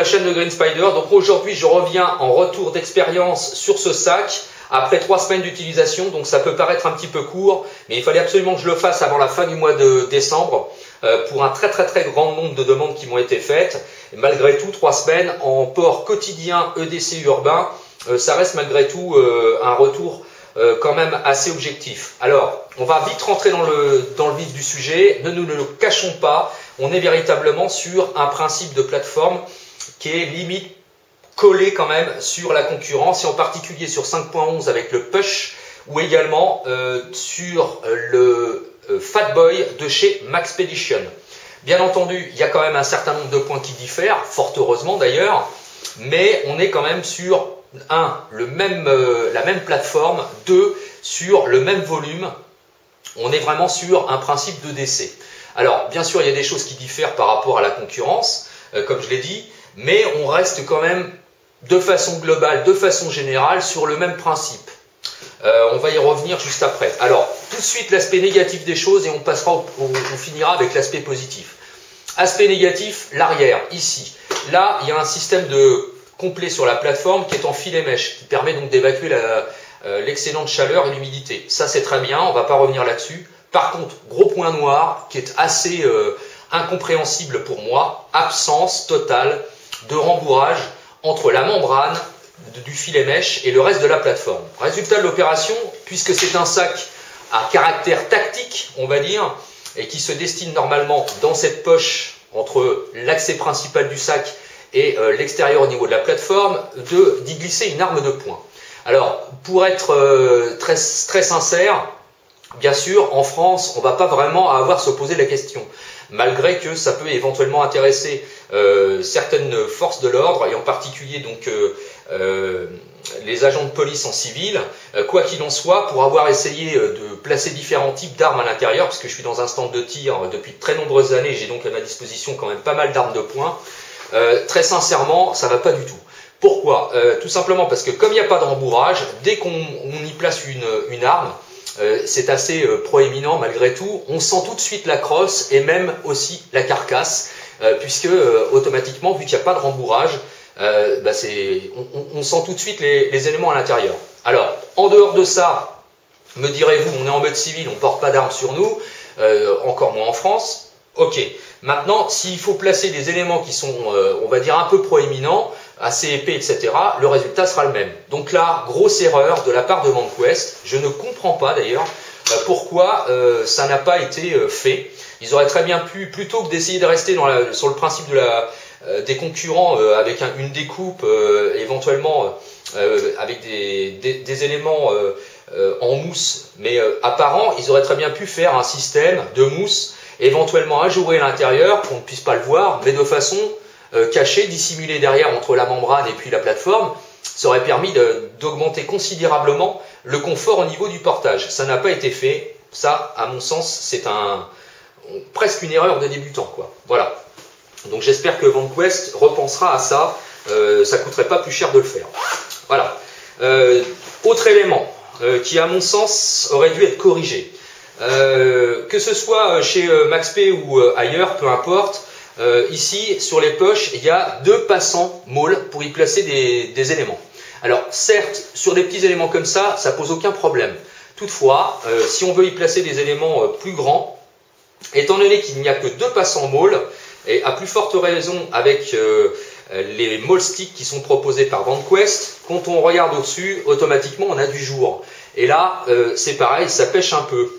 chaîne de Green Spider. Donc aujourd'hui, je reviens en retour d'expérience sur ce sac après 3 semaines d'utilisation. Donc ça peut paraître un petit peu court, mais il fallait absolument que je le fasse avant la fin du mois de décembre pour un très grand nombre de demandes qui m'ont été faites. Et malgré tout, 3 semaines en port quotidien EDC urbain, ça reste malgré tout un retour quand même assez objectif. Alors, on va vite rentrer dans le vif du sujet. Ne nous le cachons pas, on est véritablement sur un principe de plateforme qui est limite collé quand même sur la concurrence, et en particulier sur 5.11 avec le push, ou également sur le Fatboy de chez Maxpedition. Bien entendu, il y a quand même un certain nombre de points qui diffèrent, fort heureusement d'ailleurs, mais on est quand même sur 1. La même plateforme, 2. Sur le même volume. On est vraiment sur un principe de décès. Alors, bien sûr, il y a des choses qui diffèrent par rapport à la concurrence, comme je l'ai dit, mais on reste quand même de façon globale, de façon générale, sur le même principe. On va y revenir juste après. Alors, tout de suite, l'aspect négatif des choses, et on finira avec l'aspect positif. Aspect négatif, l'arrière, ici. Là, il y a un système complet sur la plateforme qui est en filet mèche, qui permet donc d'évacuer l'excédent de chaleur et l'humidité. Ça, c'est très bien, on ne va pas revenir là-dessus. Par contre, gros point noir, qui est assez incompréhensible pour moi, absence totale de rembourrage entre la membrane du filet mèche et le reste de la plateforme. Résultat de l'opération, puisque c'est un sac à caractère tactique, on va dire, et qui se destine normalement dans cette poche entre l'accès principal du sac et l'extérieur au niveau de la plateforme, d'y glisser une arme de poing. Alors, pour être très sincère, bien sûr, en France, on ne va pas vraiment avoir à se poser la question, malgré que ça peut éventuellement intéresser certaines forces de l'ordre, et en particulier donc les agents de police en civil. Quoi qu'il en soit, pour avoir essayé de placer différents types d'armes à l'intérieur, parce que je suis dans un stand de tir depuis de très nombreuses années, j'ai donc à ma disposition quand même pas mal d'armes de poing, très sincèrement, ça ne va pas du tout. Pourquoi? Tout simplement parce que comme il n'y a pas de rembourrage, dès qu'on y place une arme, c'est assez proéminent malgré tout, on sent tout de suite la crosse et même aussi la carcasse, puisque automatiquement, vu qu'il n'y a pas de rembourrage, on sent tout de suite les éléments à l'intérieur. Alors, en dehors de ça, me direz-vous, on est en mode civil, on ne porte pas d'armes sur nous, encore moins en France. Ok, maintenant, s'il faut placer des éléments qui sont, on va dire, un peu proéminents, assez épais, etc., le résultat sera le même. Donc là, grosse erreur de la part de VanQuest. Je ne comprends pas d'ailleurs pourquoi ça n'a pas été fait. Ils auraient très bien pu, plutôt que d'essayer de rester sur le principe des concurrents avec une découpe, éventuellement avec des éléments en mousse, mais apparent, ils auraient très bien pu faire un système de mousse éventuellement ajouré à l'intérieur, qu'on ne puisse pas le voir, mais de façon cachée, dissimulée derrière entre la membrane et puis la plateforme. Ça aurait permis d'augmenter considérablement le confort au niveau du portage. Ça n'a pas été fait. Ça, à mon sens, c'est presque une erreur de débutant, quoi. Voilà. Donc j'espère que VanQuest repensera à ça. Ça coûterait pas plus cher de le faire. Voilà. Autre élément qui, à mon sens, aurait dû être corrigé. Que ce soit chez MaxP ou ailleurs, peu importe, ici sur les poches il y a 2 passants molles pour y placer des éléments. Alors certes, sur des petits éléments comme ça pose aucun problème. Toutefois, si on veut y placer des éléments plus grands, étant donné qu'il n'y a que 2 passants molles, et à plus forte raison avec les mold sticks qui sont proposés par VanQuest, quand on regarde au-dessus, automatiquement on a du jour. Et là, c'est pareil, ça pêche un peu.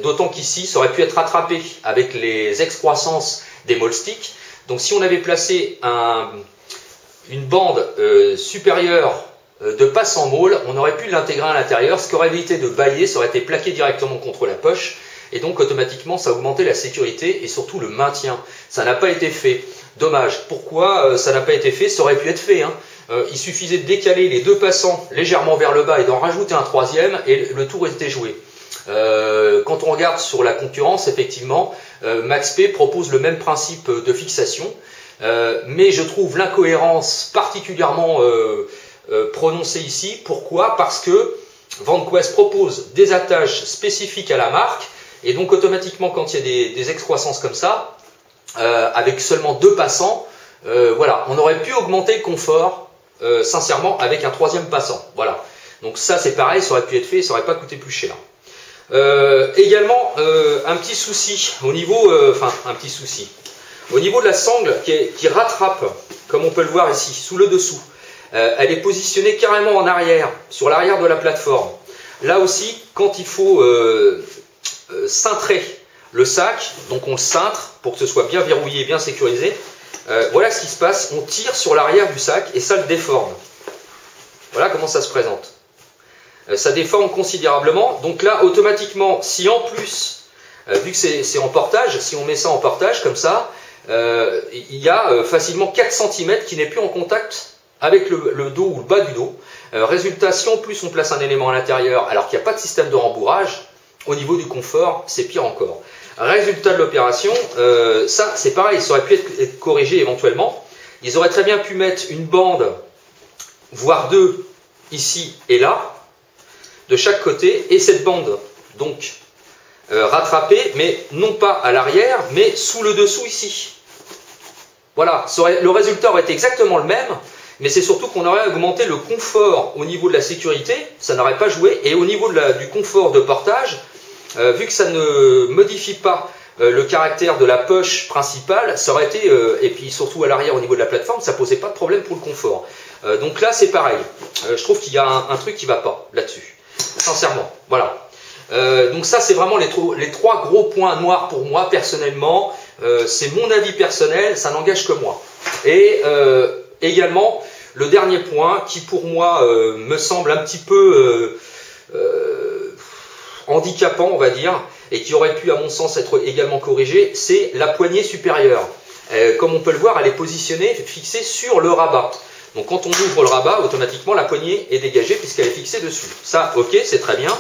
D'autant qu'ici, ça aurait pu être rattrapé avec les excroissances des mold sticks. Donc si on avait placé une bande supérieure de passe en molle, on aurait pu l'intégrer à l'intérieur, ce qui aurait évité de bâiller, ça aurait été plaqué directement contre la poche. Et donc automatiquement, ça augmentait la sécurité et surtout le maintien. Ça n'a pas été fait. Dommage. Pourquoi ça n'a pas été fait? Ça aurait pu être fait, hein. Il suffisait de décaler les 2 passants légèrement vers le bas et d'en rajouter un 3e et le tour était joué. Quand on regarde sur la concurrence, effectivement, MaxP propose le même principe de fixation, mais je trouve l'incohérence particulièrement prononcée ici. Pourquoi? Parce que VanQuest propose des attaches spécifiques à la marque, et donc automatiquement quand il y a des excroissances comme ça, avec seulement 2 passants, Voilà, on aurait pu augmenter le confort, sincèrement, avec un troisième passant. Voilà. Donc ça, c'est pareil, ça aurait pu être fait, ça aurait pas coûté plus cher. Également, un petit souci au niveau, un petit souci. Au niveau de la sangle qui rattrape, comme on peut le voir ici, sous le dessous, elle est positionnée carrément en arrière, sur l'arrière de la plateforme. Là aussi, quand il faut cintrer le sac, donc on le cintre pour que ce soit bien verrouillé, bien sécurisé. Voilà ce qui se passe, on tire sur l'arrière du sac et ça le déforme. Voilà comment ça se présente. Ça déforme considérablement, donc là automatiquement, si en plus, vu que c'est en portage, si on met ça en portage comme ça, il y a facilement 4 cm qui n'est plus en contact avec le dos ou le bas du dos. Résultat, si en plus on place un élément à l'intérieur alors qu'il n'y a pas de système de rembourrage, au niveau du confort, c'est pire encore. Résultat de l'opération, ça c'est pareil, ça aurait pu être corrigé éventuellement. Ils auraient très bien pu mettre une bande, voire deux, ici et là, de chaque côté, et cette bande, donc, rattrapée, mais non pas à l'arrière, mais sous le dessous ici. Voilà, le résultat aurait été exactement le même, mais c'est surtout qu'on aurait augmenté le confort au niveau de la sécurité, ça n'aurait pas joué, et au niveau du confort de portage, vu que ça ne modifie pas le caractère de la poche principale, ça aurait été, et puis surtout à l'arrière au niveau de la plateforme, ça posait pas de problème pour le confort. Donc là c'est pareil, je trouve qu'il y a un truc qui va pas là-dessus, sincèrement, voilà. Donc ça c'est vraiment les trois gros points noirs pour moi personnellement, c'est mon avis personnel, ça n'engage que moi. Et également le dernier point qui pour moi me semble un petit peu handicapant on va dire, et qui aurait pu à mon sens être également corrigé, c'est la poignée supérieure. Comme on peut le voir, elle est positionnée, fixée sur le rabat. Donc quand on ouvre le rabat, automatiquement la poignée est dégagée puisqu'elle est fixée dessus. Ça, ok, c'est très bien,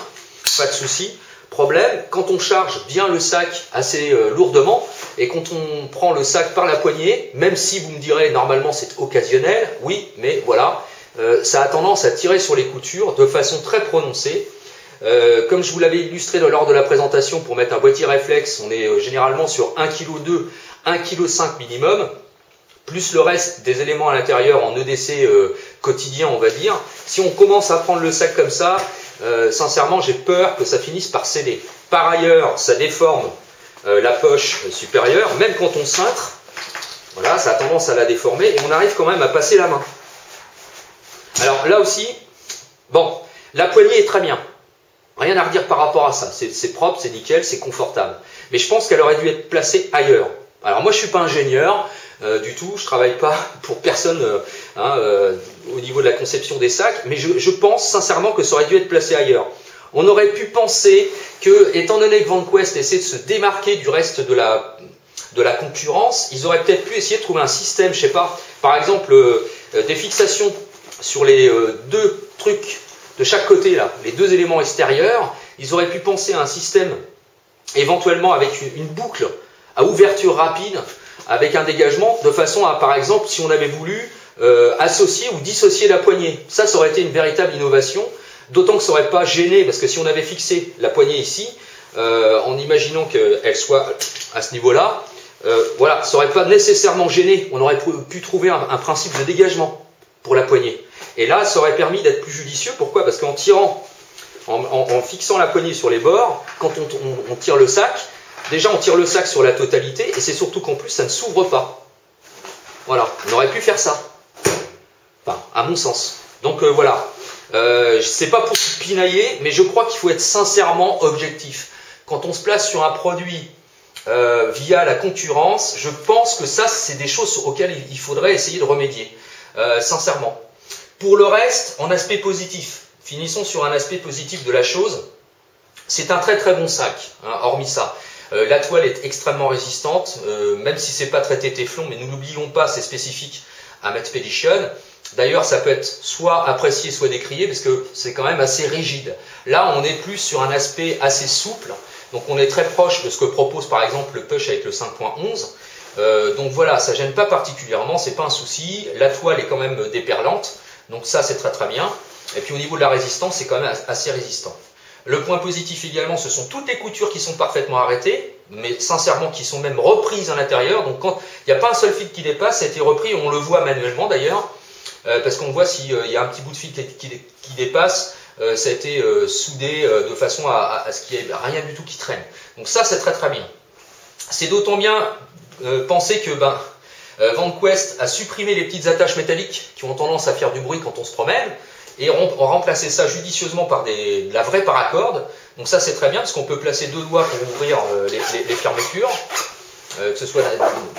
pas de souci. Problème, quand on charge bien le sac assez lourdement et quand on prend le sac par la poignée, même si vous me direz normalement c'est occasionnel, oui, mais voilà, ça a tendance à tirer sur les coutures de façon très prononcée. Comme je vous l'avais illustré lors de la présentation, pour mettre un boîtier réflexe, on est généralement sur 1,2 kg, 1,5 kg minimum, plus le reste des éléments à l'intérieur en EDC quotidien, on va dire. Si on commence à prendre le sac comme ça, sincèrement, j'ai peur que ça finisse par céder. Par ailleurs, ça déforme la poche supérieure, même quand on cintre, voilà, ça a tendance à la déformer et on arrive quand même à passer la main. Alors là aussi, bon, la poignée est très bien. Rien à redire par rapport à ça, c'est propre, c'est nickel, c'est confortable. Mais je pense qu'elle aurait dû être placée ailleurs. Alors moi je ne suis pas ingénieur du tout, je ne travaille pas pour personne au niveau de la conception des sacs, mais je pense sincèrement que ça aurait dû être placé ailleurs. On aurait pu penser que, étant donné que VanQuest essaie de se démarquer du reste de la concurrence, ils auraient peut-être pu essayer de trouver un système, je ne sais pas, par exemple des fixations sur les deux trucs de chaque côté, là, les deux éléments extérieurs. Ils auraient pu penser à un système éventuellement avec une boucle à ouverture rapide, avec un dégagement, de façon à, par exemple, si on avait voulu associer ou dissocier la poignée. Ça aurait été une véritable innovation, d'autant que ça n'aurait pas gêné, parce que si on avait fixé la poignée ici, en imaginant qu'elle soit à ce niveau-là, voilà, ça n'aurait pas nécessairement gêné. On aurait pu trouver un principe de dégagement pour la poignée. Et là, ça aurait permis d'être plus judicieux. Pourquoi? Parce qu'en tirant, en fixant la poignée sur les bords, quand on tire le sac, déjà on tire le sac sur la totalité, et c'est surtout qu'en plus ça ne s'ouvre pas. Voilà, on aurait pu faire ça. Enfin, à mon sens. Donc voilà, c'est pas pour pinailler, mais je crois qu'il faut être sincèrement objectif. Quand on se place sur un produit via la concurrence, je pense que ça, c'est des choses auxquelles il faudrait essayer de remédier. Sincèrement. Pour le reste, en aspect positif, finissons sur un aspect positif de la chose. C'est un très très bon sac, hein, hormis ça. La toile est extrêmement résistante, même si c'est pas traité Téflon, mais nous n'oublions pas, c'est spécifique à Matspedition. D'ailleurs, ça peut être soit apprécié, soit décrié, parce que c'est quand même assez rigide. Là, on est plus sur un aspect assez souple, donc on est très proche de ce que propose par exemple le Push avec le 5.11. Donc voilà, ça gêne pas particulièrement, c'est pas un souci. La toile est quand même déperlante, donc ça c'est très très bien. Et puis au niveau de la résistance, c'est quand même assez résistant. Le point positif également, ce sont toutes les coutures qui sont parfaitement arrêtées. mais sincèrement qui sont même reprises à l'intérieur. Donc quand il n'y a pas un seul fil qui dépasse, ça a été repris, on le voit manuellement d'ailleurs, parce qu'on voit s'il y a un petit bout de fil qui dépasse, ça a été soudé de façon à ce qu'il n'y ait rien du tout qui traîne. Donc ça c'est très très bien. C'est d'autant bien pensé que VanQuest a supprimé les petites attaches métalliques qui ont tendance à faire du bruit quand on se promène, et on remplacé ça judicieusement par de la vraie paracorde. Donc ça c'est très bien parce qu'on peut placer 2 doigts pour ouvrir les fermetures, que ce soit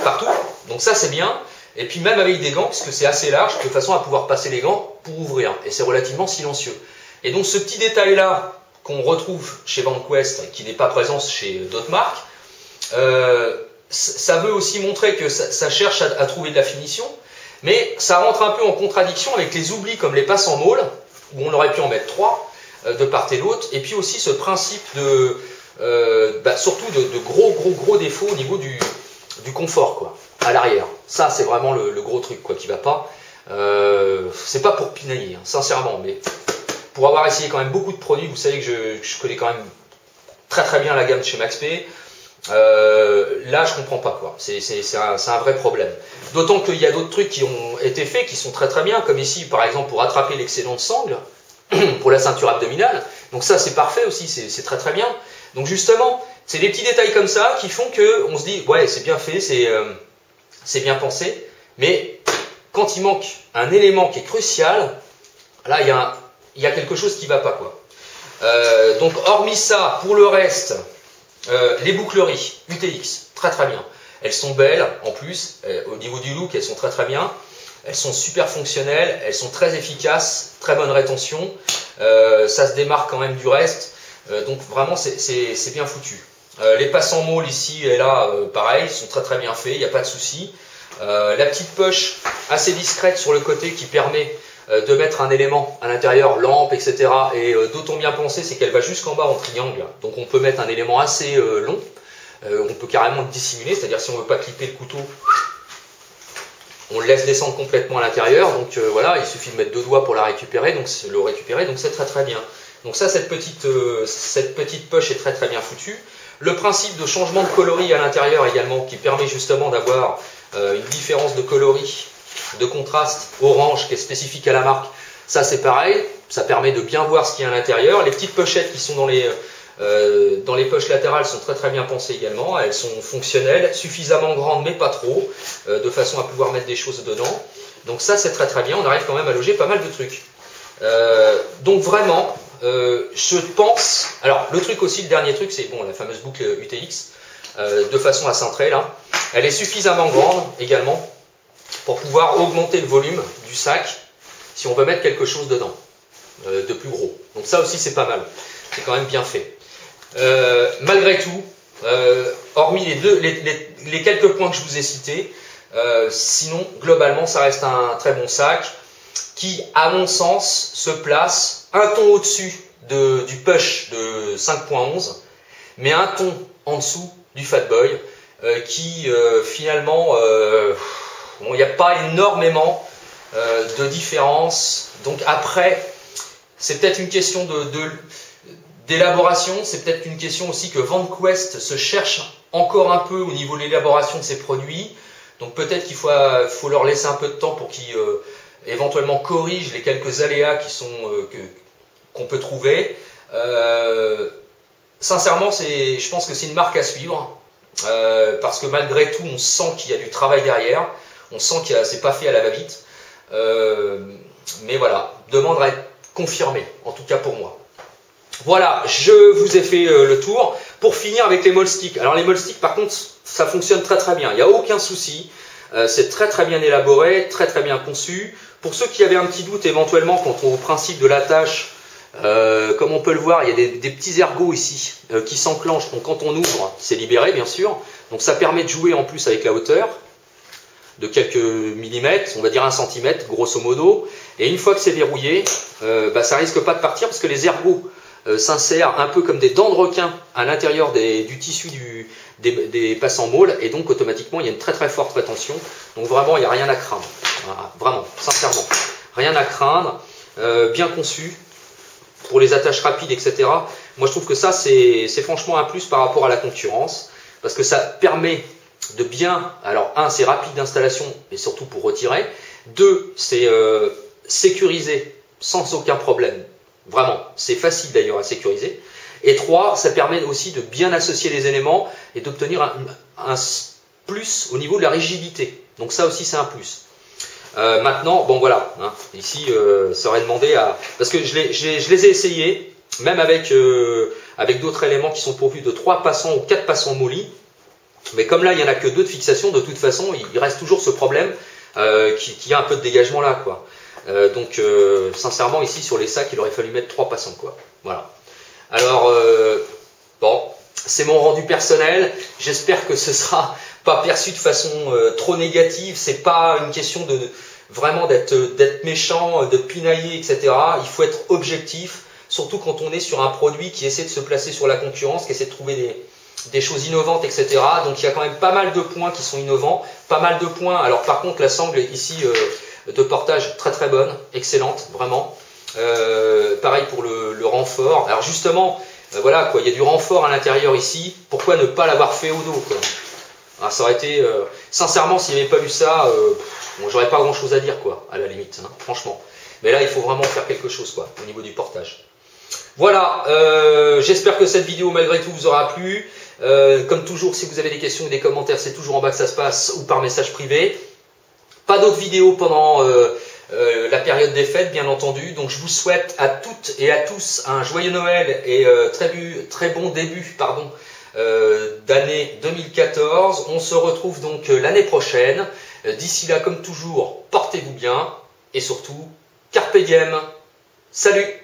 partout. Donc ça c'est bien. Et puis même avec des gants, puisque c'est assez large, de façon à pouvoir passer les gants pour ouvrir. Et c'est relativement silencieux. Et donc ce petit détail là qu'on retrouve chez VanQuest, qui n'est pas présent chez d'autres marques, ça veut aussi montrer que ça cherche à trouver de la finition. Mais ça rentre un peu en contradiction avec les oublis comme les passes en môle, où on aurait pu en mettre 3 de part et d'autre, et puis aussi ce principe de surtout de gros défauts au niveau du confort, quoi, à l'arrière. Ça c'est vraiment le gros truc, quoi, qui va pas. C'est pas pour pinailler, hein, sincèrement, mais pour avoir essayé quand même beaucoup de produits, vous savez que je connais quand même très très bien la gamme de chez Maxp. Là je comprends pas, quoi. C'est un vrai problème. D'autant qu'il y a d'autres trucs qui ont été faits qui sont très très bien, comme ici par exemple pour attraper l'excédent de sangle pour la ceinture abdominale. Donc ça c'est parfait aussi, c'est très très bien. Donc justement c'est des petits détails comme ça qui font que on se dit ouais c'est bien fait, c'est bien pensé, mais quand il manque un élément qui est crucial, là il y a quelque chose qui va pas, quoi. Donc hormis ça, pour le reste, les boucleries UTX, très très bien. Elles sont belles en plus, au niveau du look elles sont très très bien. Elles sont super fonctionnelles, elles sont très efficaces, très bonne rétention. Ça se démarque quand même du reste, donc vraiment c'est bien foutu. Les passes en môle ici et là, pareil, sont très très bien faits, il n'y a pas de souci. La petite poche assez discrète sur le côté qui permet de mettre un élément à l'intérieur, lampe, etc. Et d'autant bien pensé, c'est qu'elle va jusqu'en bas en triangle, donc on peut mettre un élément assez long. On peut carrément le dissimuler, c'est-à-dire si on ne veut pas clipper le couteau, on le laisse descendre complètement à l'intérieur. Donc voilà, il suffit de mettre 2 doigts pour la récupérer, donc c'est très très bien. Donc ça, cette petite poche est très très bien foutue. Le principe de changement de coloris à l'intérieur également, qui permet justement d'avoir une différence de coloris, de contraste orange qui est spécifique à la marque, ça c'est pareil, ça permet de bien voir ce qu'il y a à l'intérieur. Les petites pochettes qui sont dans les poches latérales sont très très bien pensées également, elles sont fonctionnelles, suffisamment grandes mais pas trop, de façon à pouvoir mettre des choses dedans. Donc ça c'est très très bien, on arrive quand même à loger pas mal de trucs. Donc vraiment, je pense, alors le truc aussi, le dernier truc, c'est bon, la fameuse boucle UTX, de façon à centrer là, elle est suffisamment grande également pour pouvoir augmenter le volume du sac si on veut mettre quelque chose dedans, de plus gros. Donc ça aussi c'est pas mal, c'est quand même bien fait. Malgré tout, hormis les quelques points que je vous ai cités, sinon globalement ça reste un très bon sac qui à mon sens se place un ton au-dessus du push de 5.11 mais un ton en dessous du Fat Boy qui finalement il n'y a pas énormément de différence. Donc après c'est peut-être une question d'élaboration, c'est peut-être une question aussi que VanQuest se cherche encore un peu au niveau de l'élaboration de ses produits. Donc peut-être qu'il faut leur laisser un peu de temps pour qu'ils éventuellement corrigent les quelques aléas qu'on peut trouver. Sincèrement, je pense que c'est une marque à suivre, parce que malgré tout, on sent qu'il y a du travail derrière, on sent que c'est pas fait à la va-vite. Mais voilà, demande à être confirmée, en tout cas pour moi. Voilà, je vous ai fait le tour. Pour finir avec les molsticks. Alors les molsticks, par contre, ça fonctionne très très bien. Il n'y a aucun souci. C'est très très bien élaboré, très très bien conçu. Pour ceux qui avaient un petit doute éventuellement quant au principe de l'attache, comme on peut le voir, il y a des petits ergots ici qui s'enclenchent. Donc quand on ouvre, c'est libéré bien sûr. Donc ça permet de jouer en plus avec la hauteur de quelques millimètres, on va dire 1 centimètre grosso modo. Et une fois que c'est verrouillé, ça risque pas de partir parce que les ergots s'insèrent un peu comme des dents de requin à l'intérieur du tissu des passes en môle, et donc automatiquement il y a une très très forte rétention. Donc vraiment il n'y a rien à craindre, voilà, vraiment, sincèrement, rien à craindre, bien conçu pour les attaches rapides, etc. Moi je trouve que ça c'est franchement un plus par rapport à la concurrence. parce que ça permet de bien, alors un, c'est rapide d'installation et surtout pour retirer, deux, c'est sécurisé sans aucun problème, vraiment, c'est facile d'ailleurs à sécuriser, et trois, ça permet aussi de bien associer les éléments et d'obtenir un plus au niveau de la rigidité, donc ça aussi c'est un plus. Maintenant, bon voilà, hein, ici ça aurait demandé à... Parce que je les ai essayés, même avec d'autres éléments qui sont pourvus de 3 passants ou 4 passants mollis, mais comme là il n'y en a que 2 de fixation, de toute façon il reste toujours ce problème qu'il y a un peu de dégagement là, quoi. Donc sincèrement ici sur les sacs il aurait fallu mettre 3 passants, quoi. Voilà. Alors bon, c'est mon rendu personnel, j'espère que ce sera pas perçu de façon trop négative, c'est pas une question de vraiment d'être méchant, de pinailler, etc. Il faut être objectif, surtout quand on est sur un produit qui essaie de se placer sur la concurrence, qui essaie de trouver des choses innovantes, etc. Donc il y a quand même pas mal de points qui sont innovants, pas mal de points. Alors par contre la sangle ici de portage très très bonne, excellente, vraiment. Pareil pour le renfort. Alors justement, voilà quoi, il y a du renfort à l'intérieur ici, pourquoi ne pas l'avoir fait au dos, quoi. Ah, ça aurait été, sincèrement, s'il n'y avait pas eu ça, bon, j'aurais pas grand chose à dire, quoi, à la limite, hein, franchement. Mais là, il faut vraiment faire quelque chose, quoi, au niveau du portage. Voilà, j'espère que cette vidéo, malgré tout, vous aura plu. Comme toujours, si vous avez des questions ou des commentaires, c'est toujours en bas que ça se passe, ou par message privé. Pas d'autres vidéos pendant la période des fêtes, bien entendu. Donc, je vous souhaite à toutes et à tous un joyeux Noël et très bon début, pardon, d'année 2014. On se retrouve donc l'année prochaine. D'ici là, comme toujours, portez-vous bien et surtout, carpe diem. Salut!